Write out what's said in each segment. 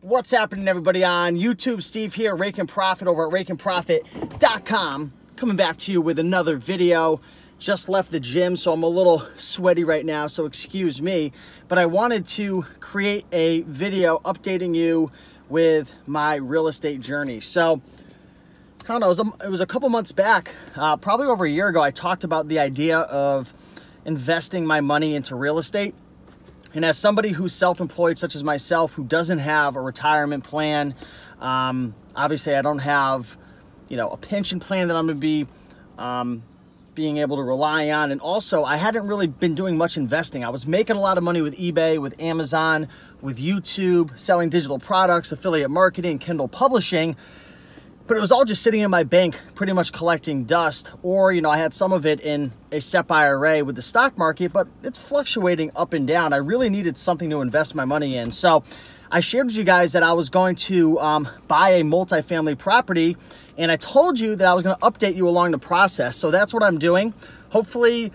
What's happening, everybody on YouTube? Steve here, Rake and Profit over at rakeandprofit.com. Coming back to you with another video. Just left the gym, so I'm a little sweaty right now, so excuse me. But I wanted to create a video updating you with my real estate journey. So, I don't know, it was a couple months back, probably over a year ago, I talked about the idea of investing my money into real estate. And as somebody who's self-employed, such as myself, who doesn't have a retirement plan, obviously I don't have, a pension plan that I'm going to be being able to rely on. And also, I hadn't really been doing much investing. I was making a lot of money with eBay, with Amazon, with YouTube, selling digital products, affiliate marketing, Kindle publishing. But it was all just sitting in my bank, pretty much collecting dust. Or, I had some of it in a SEP IRA with the stock market, but it's fluctuating up and down. I really needed something to invest my money in. So I shared with you guys that I was going to buy a multifamily property, and I told you that I was going to update you along the process. So that's what I'm doing. Hopefully,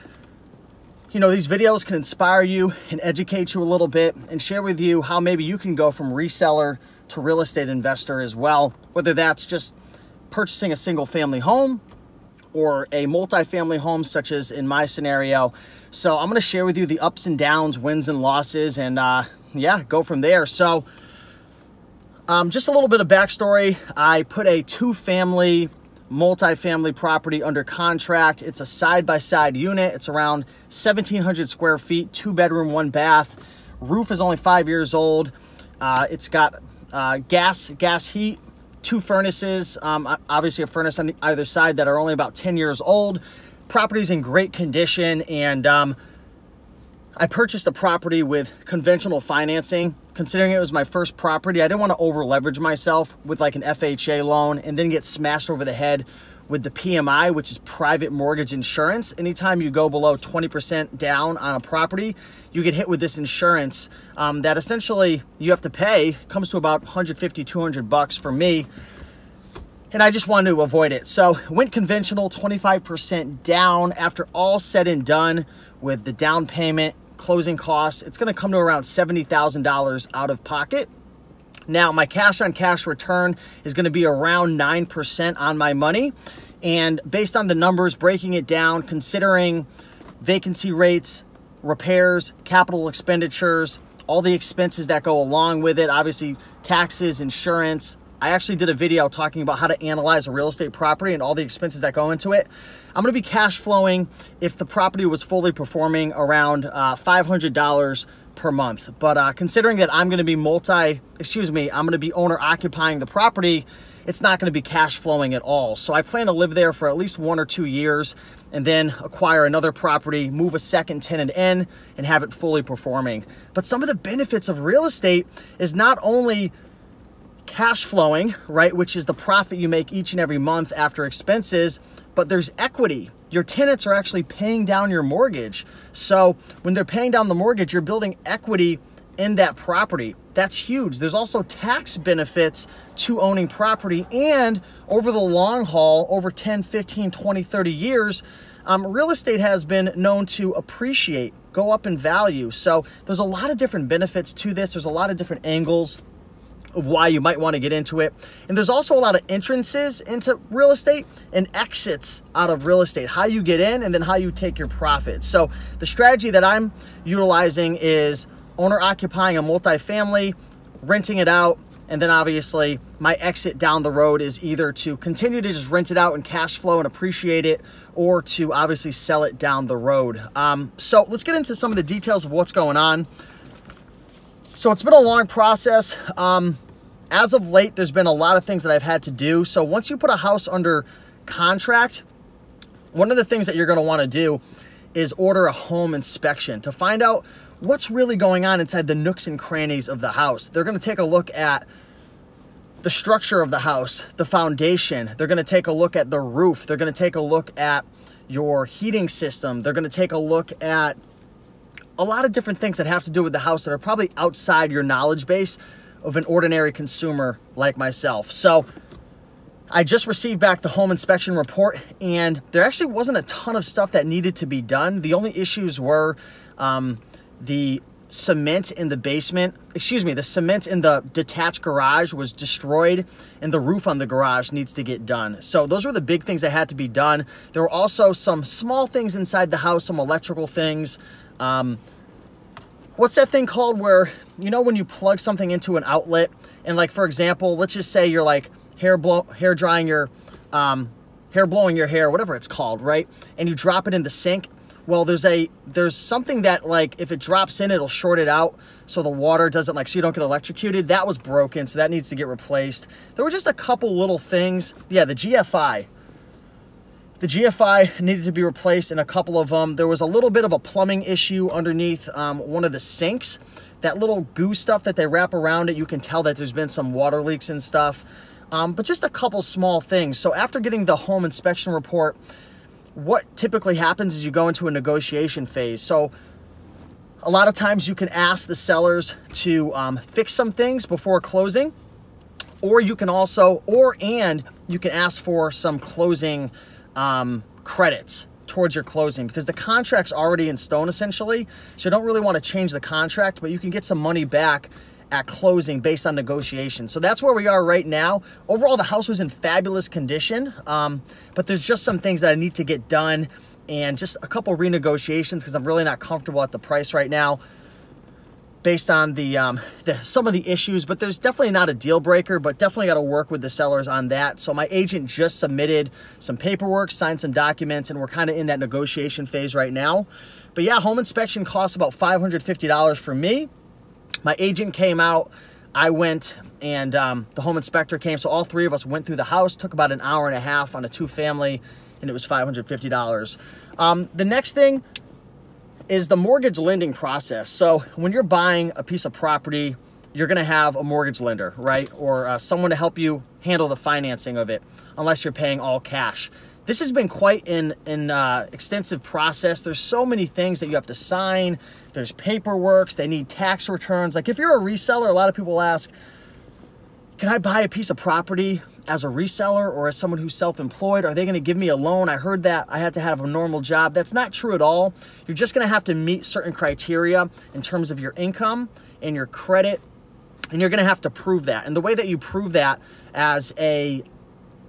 these videos can inspire you and educate you a little bit and share with you how maybe you can go from reseller to real estate investor as well, whether that's just purchasing a single family home or a multifamily home, such as in my scenario. So I'm going to share with you the ups and downs, wins and losses, and yeah, go from there. So just a little bit of backstory. I put a 2-family multifamily property under contract. It's a side-by-side unit. It's around 1,700 square feet, 2-bedroom, 1-bath. Roof is only 5 years old. It's got gas heat, 2 furnaces, obviously a furnace on either side that are only about 10 years old. Property's in great condition, and I purchased the property with conventional financing. Considering it was my first property, I didn't want to over leverage myself with like an FHA loan and then get smashed over the head with the PMI, which is private mortgage insurance. Anytime you go below 20% down on a property, you get hit with this insurance that essentially you have to pay. It comes to about $150, $200 for me. And I just wanted to avoid it. So went conventional, 25% down. After all said and done with the down payment, closing costs, it's gonna come to around $70,000 out of pocket. Now, my cash on cash return is going to be around 9% on my money. And based on the numbers, breaking it down, considering vacancy rates, repairs, capital expenditures, all the expenses that go along with it, obviously taxes, insurance. I actually did a video talking about how to analyze a real estate property and all the expenses that go into it. I'm going to be cash flowing, if the property was fully performing, around $500 per month. But considering that I'm going to be I'm going to be owner occupying the property, it's not going to be cash flowing at all. So I plan to live there for at least 1 or 2 years and then acquire another property, move a second tenant in, and have it fully performing. But some of the benefits of real estate is not only cash flowing, right, which is the profit you make each and every month after expenses, but there's equity. Your tenants are actually paying down your mortgage. So when they're paying down the mortgage, you're building equity in that property. That's huge. There's also tax benefits to owning property, and over the long haul, over 10, 15, 20, 30 years, real estate has been known to appreciate, go up in value. So there's a lot of different benefits to this. There's a lot of different angles of why you might want to get into it. And there's also a lot of entrances into real estate and exits out of real estate, how you get in and then how you take your profits. So the strategy that I'm utilizing is owner occupying a multifamily, renting it out, and then obviously my exit down the road is either to continue to just rent it out and cash flow and appreciate it, or to obviously sell it down the road. So let's get into some of the details of what's going on. So it's been a long process. As of late, there's been a lot of things that I've had to do. So once you put a house under contract, one of the things that you're going to want to do is order a home inspection to find out what's really going on inside the nooks and crannies of the house. They're going to take a look at the structure of the house, the foundation. They're going to take a look at the roof. They're going to take a look at your heating system. They're going to take a look at a lot of different things that have to do with the house that are probably outside your knowledge base of an ordinary consumer like myself. So I just received back the home inspection report, and there actually wasn't a ton of stuff that needed to be done. The only issues were the cement in the basement, the cement in the detached garage was destroyed, and the roof on the garage needs to get done. So those were the big things that had to be done. There were also some small things inside the house, some electrical things. What's that thing called where, you know, when you plug something into an outlet and, like, for example, let's just say you're like hair blowing your hair, whatever it's called, right? And you drop it in the sink. Well, there's something that, like, if it drops in, it'll short it out so the water doesn't, like, so you don't get electrocuted. That was broken, so that needs to get replaced. There were just a couple little things. Yeah, the GFI. The GFI needed to be replaced in a couple of them. There was a little bit of a plumbing issue underneath one of the sinks. That little goo stuff that they wrap around it, you can tell that there's been some water leaks and stuff. But just a couple small things. So after getting the home inspection report, what typically happens is you go into a negotiation phase. So a lot of times you can ask the sellers to fix some things before closing, or you can also, you can ask for some closing credits towards your closing, because the contract's already in stone essentially. So you don't really want to change the contract, but you can get some money back at closing based on negotiation. So that's where we are right now. Overall, the house was in fabulous condition, but there's just some things that I need to get done and just a couple renegotiations because I'm really not comfortable at the price right now based on some of the issues, but there's definitely not a deal breaker, but definitely got to work with the sellers on that. So my agent just submitted some paperwork, signed some documents, and we're kind of in that negotiation phase right now. But yeah, home inspection costs about $550 for me. My agent came out, I went, and the home inspector came. So all three of us went through the house, took about an hour and a half on a 2-family, and it was $550. The next thing is the mortgage lending process. So when you're buying a piece of property, you're gonna have a mortgage lender, right? Or someone to help you handle the financing of it, unless you're paying all cash. This has been quite an extensive process. There's so many things that you have to sign. There's paperwork, they need tax returns. Like if you're a reseller, a lot of people ask, can I buy a piece of property as a reseller or as someone who's self-employed? Are they gonna give me a loan? I heard that I had to have a normal job. That's not true at all. You're just gonna have to meet certain criteria in terms of your income and your credit, and you're gonna have to prove that. And the way that you prove that as a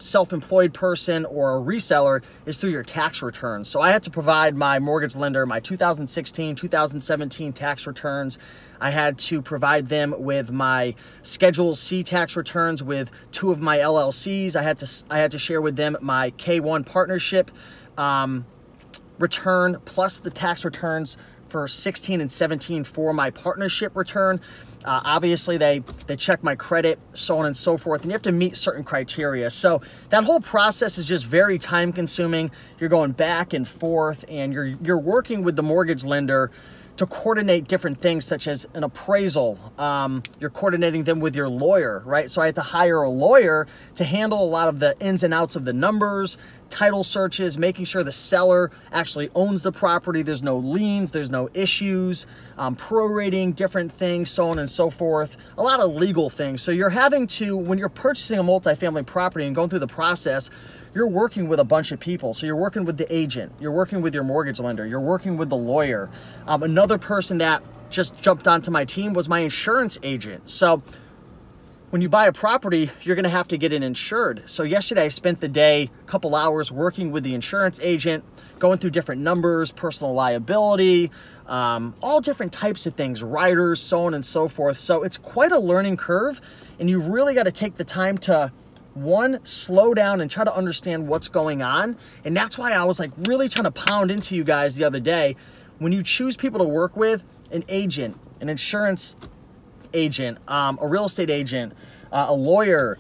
self-employed person or a reseller is through your tax returns. So I had to provide my mortgage lender my 2016, 2017 tax returns. I had to provide them with my Schedule C tax returns with 2 of my LLCs. I had to share with them my K1 partnership return, plus the tax returns for 16 and 17 for my partnership return. Obviously, they check my credit, so on and so forth, and you have to meet certain criteria. So that whole process is just very time consuming. You're going back and forth, and you're working with the mortgage lender to coordinate different things such as an appraisal. You're coordinating them with your lawyer, right? So I had to hire a lawyer to handle a lot of the ins and outs of the numbers, title searches, making sure the seller actually owns the property, there's no liens, there's no issues, prorating different things, so on and so forth. A lot of legal things. So you're having to, when you're purchasing a multifamily property and going through the process, you're working with a bunch of people. So you're working with the agent, you're working with your mortgage lender, you're working with the lawyer. Another person that just jumped onto my team was my insurance agent. So when you buy a property, you're gonna have to get it insured. So yesterday I spent the day, a couple hours working with the insurance agent, going through different numbers, personal liability, all different types of things, riders, so on and so forth. So it's quite a learning curve, and you really gotta take the time to, one, slow down and try to understand what's going on. And that's why I was like really trying to pound into you guys the other day. When you choose people to work with, an agent, an insurance agent, a real estate agent, a lawyer,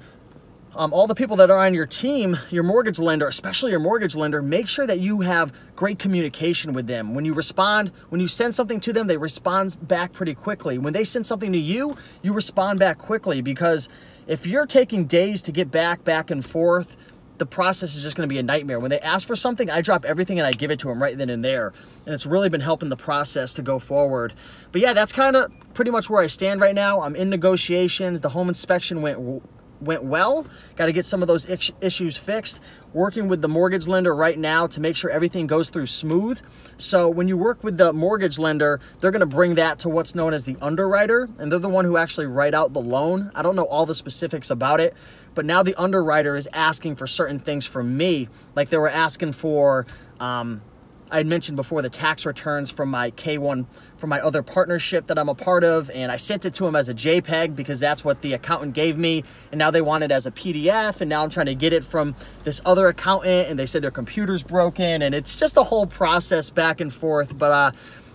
all the people that are on your team, your mortgage lender, especially your mortgage lender, make sure that you have great communication with them. When you respond, when you send something to them, they respond back pretty quickly. When they send something to you, you respond back quickly, because if you're taking days to get back and forth, the process is just going to be a nightmare. When they ask for something, I drop everything and I give it to them right then and there. And it's really been helping the process to go forward. But yeah, that's kind of pretty much where I stand right now. I'm in negotiations. The home inspection went went well. Got to get some of those issues fixed. Working with the mortgage lender right now to make sure everything goes through smooth. So when you work with the mortgage lender, they're going to bring that to what's known as the underwriter, and they're the one who actually write out the loan. I don't know all the specifics about it, but now the underwriter is asking for certain things from me. Like they were asking for, I had mentioned before, the tax returns from my K1, from my other partnership that I'm a part of, and I sent it to them as a JPEG because that's what the accountant gave me, and now they want it as a PDF, and now I'm trying to get it from this other accountant, and they said their computer's broken, and it's just a whole process back and forth. But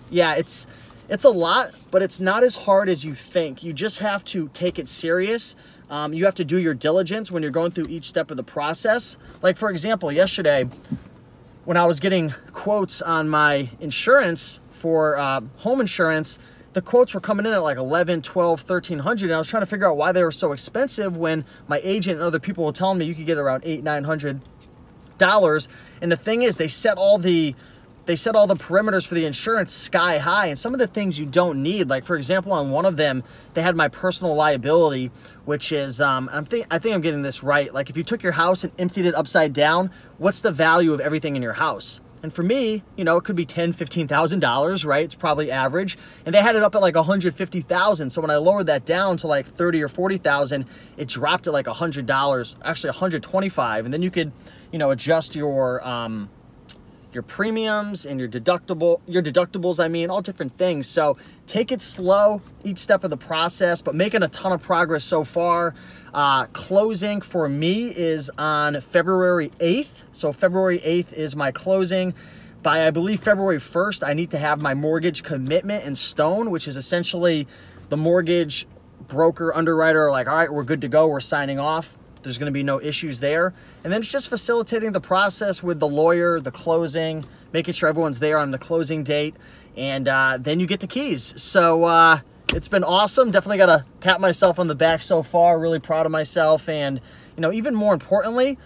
yeah, it's a lot, but it's not as hard as you think. You just have to take it serious. You have to do your diligence when you're going through each step of the process. Like for example, yesterday, when I was getting quotes on my insurance for home insurance, the quotes were coming in at like $1,100, $1,200, $1,300, and I was trying to figure out why they were so expensive when my agent and other people were telling me you could get around $800, $900. And the thing is, they set all the perimeters for the insurance sky high, and some of the things you don't need. Like for example, on one of them, they had my personal liability, which is, I think I'm getting this right. Like if you took your house and emptied it upside down, what's the value of everything in your house? And for me, you know, it could be $10,000, $15,000, right? It's probably average. And they had it up at like $150,000. So when I lowered that down to like $30,000 or $40,000, it dropped at like $100, actually $125. And then you could, you know, adjust your premiums and your deductibles, I mean, all different things. So take it slow each step of the process, but making a ton of progress so far. Closing for me is on February 8th. So February 8th is my closing. By, I believe, February 1st, I need to have my mortgage commitment in stone, which is essentially the mortgage broker, underwriter are like, all right, we're good to go, we're signing off. There's going to be no issues there. And then it's just facilitating the process with the lawyer, the closing, making sure everyone's there on the closing date, and then you get the keys. So it's been awesome. Definitely got to pat myself on the back so far. Really proud of myself. And, you know, even more importantly,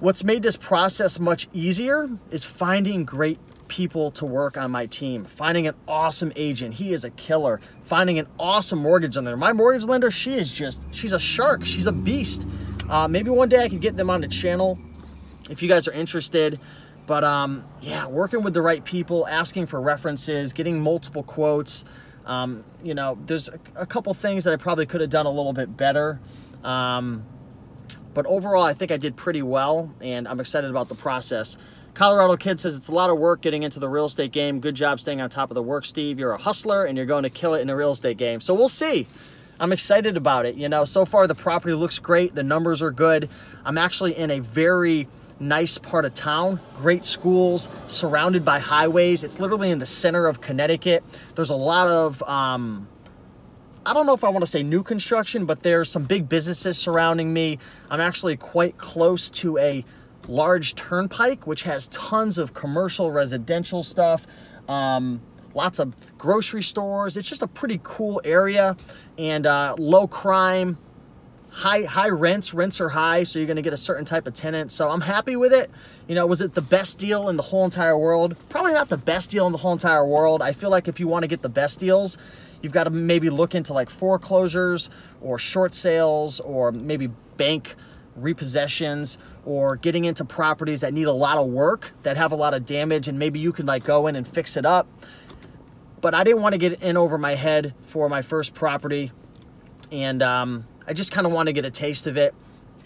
what's made this process much easier is finding great people to work on my team, finding an awesome agent. He is a killer. Finding an awesome mortgage lender. My mortgage lender, she's a shark. She's a beast. Maybe one day I could get them on the channel if you guys are interested. But yeah, working with the right people, asking for references, getting multiple quotes. You know, there's a couple things that I probably could have done a little bit better. But overall, I think I did pretty well, and I'm excited about the process. Colorado Kid says, it's a lot of work getting into the real estate game. Good job staying on top of the work, Steve. You're a hustler, and you're going to kill it in the real estate game. So we'll see. I'm excited about it. You know, so far the property looks great. The numbers are good. I'm actually in a very nice part of town, great schools, surrounded by highways. It's literally in the center of Connecticut. There's a lot of, I don't know if I want to say new construction, but there's some big businesses surrounding me. I'm actually quite close to a large turnpike, which has tons of commercial, residential stuff. Lots of grocery stores. It's just a pretty cool area, and low crime, high rents. Rents are high, so you're going to get a certain type of tenant. So I'm happy with it. You know, was it the best deal in the whole entire world? Probably not the best deal in the whole entire world. I feel like if you want to get the best deals, you've got to maybe look into like foreclosures or short sales, or maybe bank repossessions, or getting into properties that need a lot of work, that have a lot of damage, and maybe you can like go in and fix it up. But I didn't want to get in over my head for my first property, and I just kind of want to get a taste of it.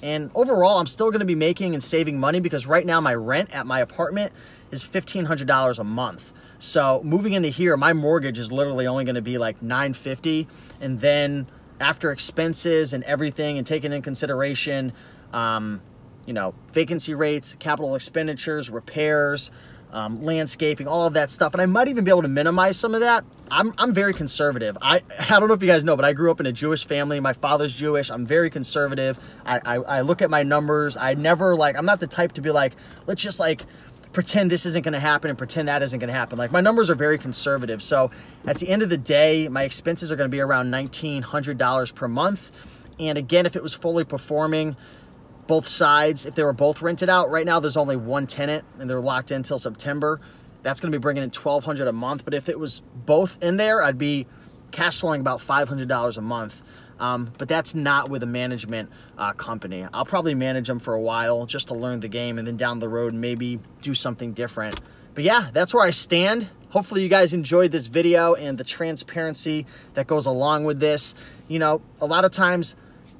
And overall, I'm still going to be making and saving money, because right now my rent at my apartment is $1,500 a month. So moving into here, my mortgage is literally only going to be like $950, and then after expenses and everything, and taking in consideration, you know, vacancy rates, capital expenditures, repairs, landscaping, all of that stuff. And I might even be able to minimize some of that. I'm very conservative. I don't know if you guys know, but I grew up in a Jewish family. My father's Jewish. I'm very conservative. I look at my numbers. I never like, I'm not the type to be like, let's just like pretend this isn't going to happen and pretend that isn't going to happen. Like, my numbers are very conservative. So at the end of the day, my expenses are going to be around $1,900 per month. And again, if it was fully performing, both sides, if they were both rented out, right now there's only one tenant and they're locked in until September. That's going to be bringing in $1,200 a month. But if it was both in there, I'd be cash flowing about $500 a month. But that's not with a management company. I'll probably manage them for a while just to learn the game, and then down the road maybe do something different. But yeah, that's where I stand. Hopefully you guys enjoyed this video and the transparency that goes along with this. You know, a lot of times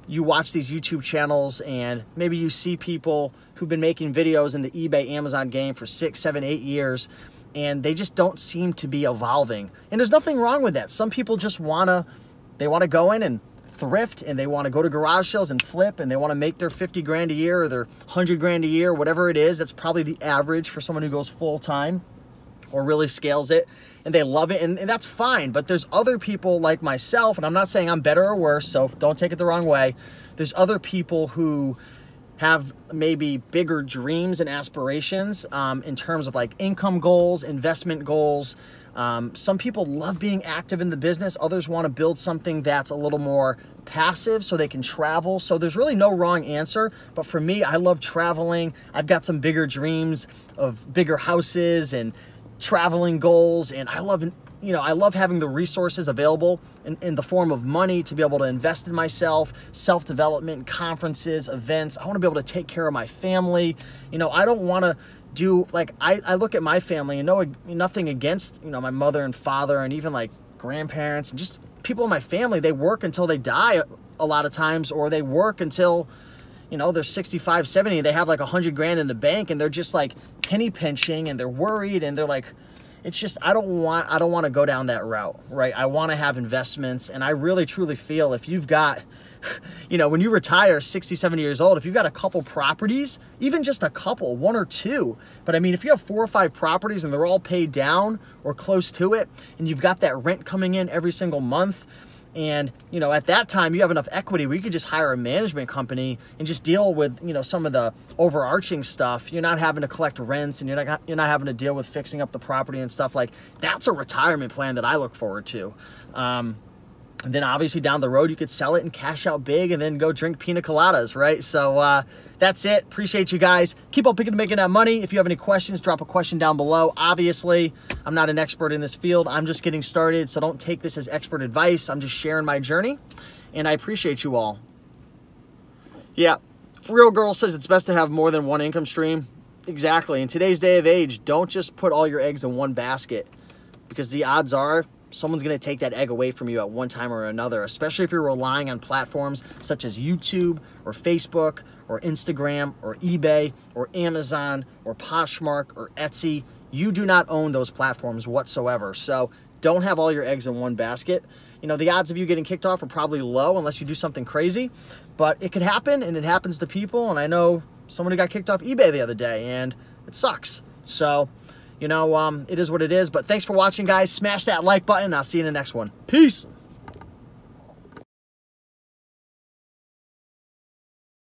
you watch these YouTube channels and maybe you see people who've been making videos in the eBay, Amazon game for 6, 7, 8 years, and they just don't seem to be evolving. And there's nothing wrong with that. Some people just they wanna go in and thrift, and they wanna go to garage sales and flip, and they wanna make their 50 grand a year or their 100 grand a year, whatever it is. That's probably the average for someone who goes full time or really scales it, and they love it, and that's fine. But there's other people like myself, and I'm not saying I'm better or worse, so don't take it the wrong way. There's other people who have maybe bigger dreams and aspirations in terms of like income goals, investment goals. Some people love being active in the business. Others want to build something that's a little more passive so they can travel. So there's really no wrong answer. But for me, I love traveling. I've got some bigger dreams of bigger houses and traveling goals, and I love having the resources available in the form of money to be able to invest in myself, self-development, conferences, events. I want to be able to take care of my family. You know, I don't want to do, like, I look at my family and know nothing against, you know, my mother and father and even like grandparents and just people in my family. They work until they die a lot of times, or they work until, you know, they're 65, 70, they have like 100 grand in the bank, and they're just like penny pinching, and they're worried, and they're like, it's just, I don't want to go down that route, right? I want to have investments, and I really truly feel if you've got, you know, when you retire 60, 70 years old, if you've got a couple properties, even just a couple, 1 or 2, but I mean, if you have 4 or 5 properties and they're all paid down or close to it, and you've got that rent coming in every single month, and, you know, at that time you have enough equity where you could just hire a management company and just deal with, you know, some of the overarching stuff. You're not having to collect rents, and you're not having to deal with fixing up the property and stuff. Like, that's a retirement plan that I look forward to. And then obviously down the road, you could sell it and cash out big and then go drink pina coladas, right? So that's it. Appreciate you guys. Keep on making that money. If you have any questions, drop a question down below. Obviously, I'm not an expert in this field. I'm just getting started, so don't take this as expert advice. I'm just sharing my journey, and I appreciate you all. Yeah, Real Girl says it's best to have more than one income stream. Exactly. In today's day of age, don't just put all your eggs in one basket, because the odds are someone's going to take that egg away from you at one time or another, especially if you're relying on platforms such as YouTube or Facebook or Instagram or eBay or Amazon or Poshmark or Etsy. You do not own those platforms whatsoever. So don't have all your eggs in one basket. You know, the odds of you getting kicked off are probably low unless you do something crazy, but it could happen, and it happens to people. And I know someone who got kicked off eBay the other day, and it sucks. So, you know, it is what it is. But thanks for watching, guys. Smash that like button. I'll see you in the next one. Peace.